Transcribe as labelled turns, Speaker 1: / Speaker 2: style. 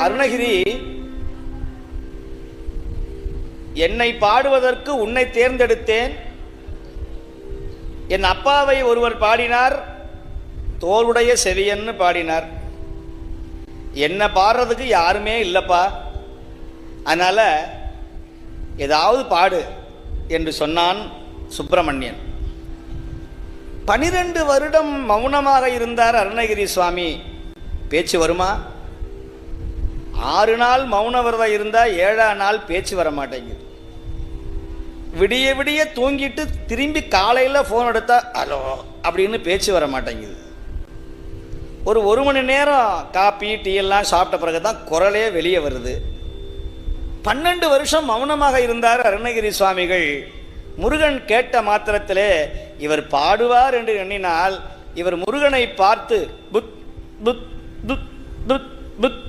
Speaker 1: அருணகிரி, என்னை பாடுவதற்கு உன்னை தேர்ந்தெடுத்தேன். என் அப்பாவை ஒருவர் பாடினார், தோளுடைய செவியன்னு பாடினார். என்ன பாடுறதுக்கு யாருமே இல்லைப்பா, அதனால ஏதாவது பாடு என்று சொன்னான் சுப்பிரமணியன். 12 வருடம் மௌனமாக இருந்தார் அருணகிரி சுவாமி. பேச்சு வருமா? 6 நாள் மௌன விரதம் இருந்தா 7ஆம் நாள் பேச்சு வர மாட்டேங்குது. விடிய விடிய தூங்கிட்டு திரும்பி காலையில் ஃபோன் எடுத்தா ஹலோ அப்படின்னு பேச்சு வர மாட்டேங்குது. ஒரு மணி நேரம் காப்பி டீ எல்லாம் சாப்பிட்ட பிறகு தான் குரலே வெளியே வருது. 12 வருஷம் மௌனமாக இருந்தார் அருணகிரி சுவாமிகள். முருகன் கேட்ட மாத்திரத்திலே இவர் பாடுவார் என்று எண்ணினால், இவர் முருகனை பார்த்து புத் புத் புத் புத் புத்